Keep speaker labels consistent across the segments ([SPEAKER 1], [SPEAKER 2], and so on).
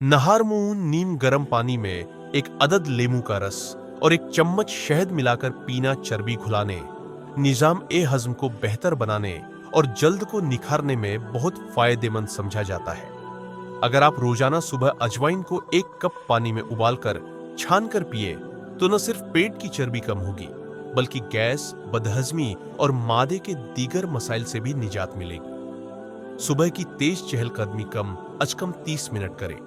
[SPEAKER 1] नहार मुंह नीम गर्म पानी में एक अदद लेमू का रस और एक चम्मच शहद मिलाकर पीना चर्बी घुलाने, निजाम ए हजम को बेहतर बनाने और जल्द को निखारने में बहुत फायदेमंद समझा जाता है। अगर आप रोजाना सुबह अजवाइन को एक कप पानी में उबालकर छान कर पिए तो न सिर्फ पेट की चर्बी कम होगी बल्कि गैस, बदहजमी और मादे के दीगर मसाइल से भी निजात मिलेगी। सुबह की तेज चहलकदमी कम अज कम 30 मिनट करें,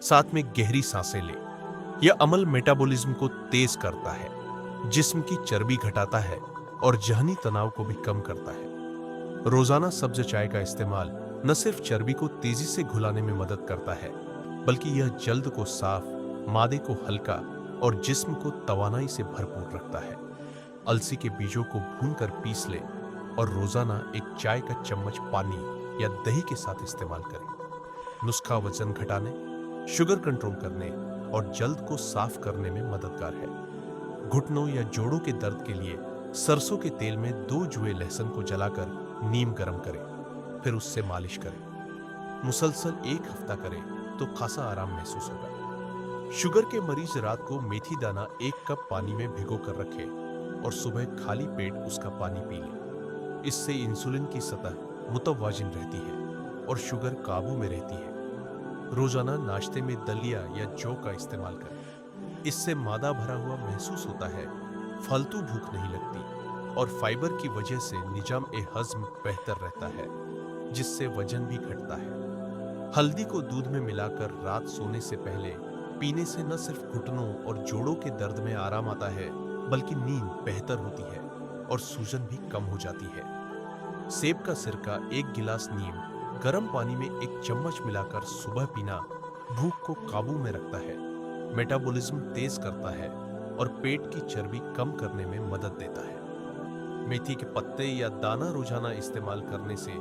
[SPEAKER 1] साथ में गहरी सांसें लें। यह अमल मेटाबॉलिज्म को तेज करता है, जिस्म की चर्बी घटाता है और जहनी तनाव को भी कम करता है। रोजाना सब्ज चाय का इस्तेमाल न सिर्फ चर्बी को तेजी से घुलाने में मदद करता है बल्कि यह जल्द को साफ, मादे को हल्का और जिस्म को तवानाई से भरपूर रखता है। अलसी के बीजों को भूनकर पीस लें और रोजाना एक चाय का चम्मच पानी या दही के साथ इस्तेमाल करें। नुस्खा वजन घटाने, शुगर कंट्रोल करने और जल्द को साफ करने में मददगार है। घुटनों या जोड़ों के दर्द के लिए सरसों के तेल में 2 जुए लहसुन को जलाकर नीम गर्म करें, फिर उससे मालिश करें। मुसलसल 1 हफ्ता करें तो खासा आराम महसूस होगा। शुगर के मरीज रात को मेथी दाना 1 कप पानी में भिगो कर रखें और सुबह खाली पेट उसका पानी पी लें। इससे इंसुलिन की सतह मुतवाजिन रहती है और शुगर काबू में रहती है। रोजाना नाश्ते में दलिया या जौ का इस्तेमाल करें। इससे मादा भरा हुआ महसूस होता है, फालतू भूख नहीं लगती और फाइबर की वजह से निजाम ए हजम बेहतर रहता है, जिससे वजन भी घटता है। हल्दी को दूध में मिलाकर रात सोने से पहले पीने से न सिर्फ घुटनों और जोड़ों के दर्द में आराम आता है बल्कि नींद बेहतर होती है और सूजन भी कम हो जाती है। सेब का सिरका 1 गिलास नीम गर्म पानी में 1 चम्मच मिलाकर सुबह पीना भूख को काबू में रखता है, मेटाबॉलिज्म तेज करता है और पेट की चर्बी कम करने में मदद देता है। मेथी के पत्ते या दाना रोजाना इस्तेमाल करने से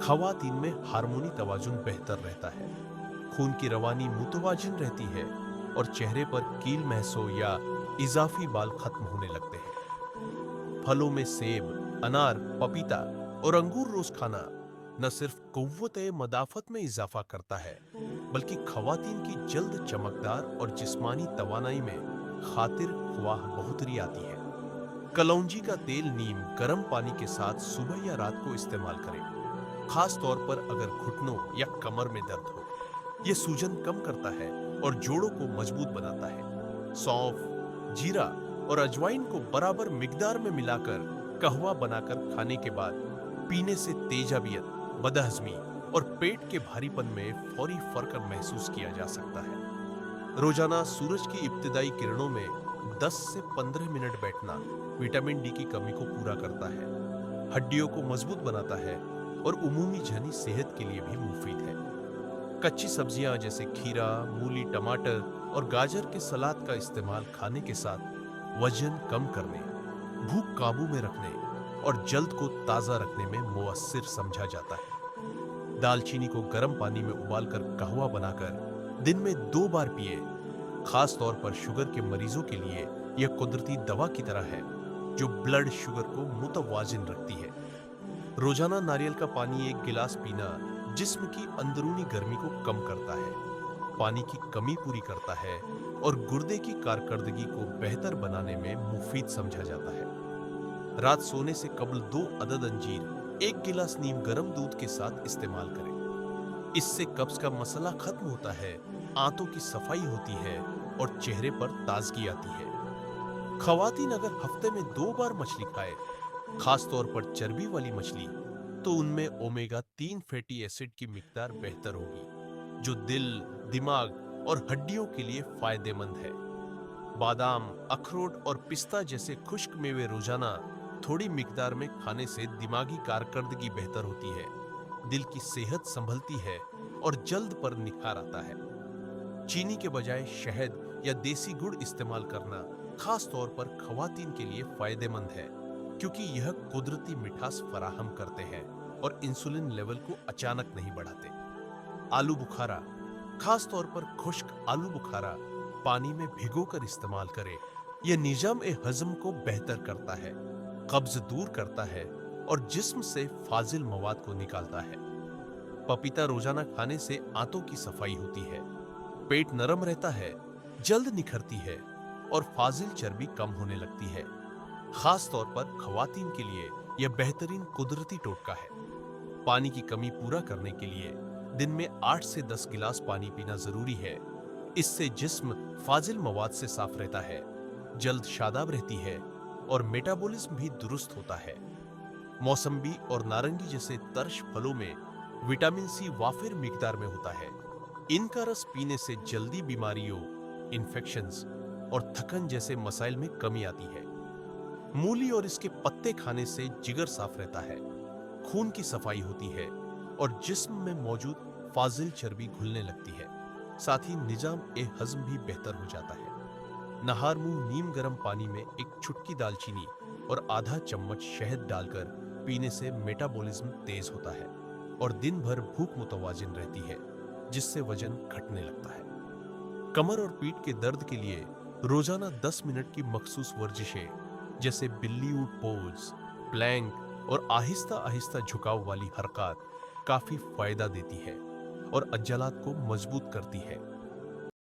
[SPEAKER 1] खवातीन में हार्मोनी तवाजुन बेहतर रहता है, खून की रवानी मुतवाजिन रहती है और चेहरे पर कील महसो या इजाफी बाल खत्म होने लगते हैं। फलों में सेब, अनार, पपीता और अंगूर रोज खाना न सिर्फ कुव्वत-ए मदाफत में इजाफा करता है बल्कि खवातीन की जल्द चमकदार और जिस्मानी तवानाई में खातिर ख्वाह बढ़ोतरी आती है। कलौंजी का तेल नीम गर्म पानी के साथ सुबह या रात को इस्तेमाल करें, खास तौर पर अगर घुटनों या कमर में दर्द हो। यह सूजन कम करता है और जोड़ों को मजबूत बनाता है। सौंफ, जीरा और अजवाइन को बराबर मिकदार में मिलाकर कहवा बनाकर खाने के बाद पीने से तेजाबियत, बदहजमी और पेट के भारीपन में फौरी फर्क महसूस किया जा सकता है। रोजाना सूरज की इब्तिदाई किरणों में 10 से 15 मिनट बैठना विटामिन डी की कमी को पूरा करता है, हड्डियों को मजबूत बनाता है और उमूमी जहनी सेहत के लिए भी मुफीद है। कच्ची सब्जियां जैसे खीरा, मूली, टमाटर और गाजर के सलाद का इस्तेमाल खाने के साथ वजन कम करने, भूख काबू में रखने और जल्द को ताजा रखने में मुअस्सिर समझा जाता है। दालचीनी को गर्म पानी में उबालकर कहवा बनाकर दिन में 2 बार पिए। खास तौर पर शुगर के मरीजों के लिए यह कुदरती दवा की तरह है जो ब्लड शुगर को मुतवाजिन रखती है। रोजाना नारियल का पानी 1 गिलास पीना जिस्म की अंदरूनी गर्मी को कम करता है, पानी की कमी पूरी करता है और गुर्दे की कारकर्दगी को बेहतर बनाने में मुफीद समझा जाता है। रात सोने से कबल 2 अदद अंजीर 1 गिलास नीम गर्म दूध के साथ इस्तेमाल करें। इससे कब्ज का मसला खत्म होता है, आंतों की सफाई होती है और चेहरे पर ताजगी आती है। खवातीन अगर हफ्ते में 2 बार मछली खाए, खास तौर पर चर्बी वाली मछली, तो उनमें ओमेगा 3 फैटी एसिड की मिकदार बेहतर होगी जो दिल, दिमाग और हड्डियों के लिए फायदेमंद है। बादाम, अखरोट और पिस्ता जैसे खुश्क मेवे रोजाना थोड़ी मिकदार में खाने से दिमागी कारकर्दगी बेहतर होती है, दिल की सेहत संभलती है और जल्द पर निखार आता है। चीनी के बजाय शहद या देसी गुड़ इस्तेमाल करना खास तौर पर खवातीन के लिए फायदेमंद है क्योंकि यह कुदरती मिठास फराहम करते हैं और इंसुलिन लेवल को अचानक नहीं बढ़ाते। आलू बुखारा, खास तौर पर खुश्क आलू बुखारा पानी में भिगोकर इस्तेमाल करें। यह निजाम ए हजम को बेहतर करता है, कब्ज दूर करता है और जिस्म से फाजिल मवाद को निकालता है। पपीता रोजाना खाने से आंतों की सफाई होती है, पेट नरम रहता है, जल्द निखरती है और फाजिल चर्बी कम होने लगती है। खास तौर पर खवातीन के लिए यह बेहतरीन कुदरती टोटका है। पानी की कमी पूरा करने के लिए दिन में 8 से 10 गिलास पानी पीना जरूरी है। इससे जिस्म फाजिल मवाद से साफ रहता है, जल्द शादाब रहती है और मेटाबॉलिज्म भी दुरुस्त होता है। मौसम्बी और नारंगी जैसे तर्श फलों में विटामिन सी वाफिर मिकदार में होता है। इनका रस पीने से जल्दी बीमारियों, इन्फेक्शंस और थकन जैसे मसाइल में कमी आती है। मूली और इसके पत्ते खाने से जिगर साफ रहता है, खून की सफाई होती है और जिस्म में मौजूद फाजिल चर्बी घुलने लगती है। साथ ही निजाम ए हजम भी बेहतर हो जाता है। नहार मुंह नीम गर्म पानी में एक चुटकी दालचीनी और आधा चम्मच शहद डालकर पीने से मेटाबॉलिज्म तेज होता है और दिन भर भूख मुतवाजिन रहती है, जिससे वजन घटने लगता है। कमर और पीठ के दर्द के लिए रोजाना 10 मिनट की मखसूस वर्जिशें जैसे बिल्ली ऊट पोज, प्लैंक और आहिस्ता आहिस्ता झुकाव वाली हरकत काफी फायदा देती है और अज्जलात को मजबूत करती है।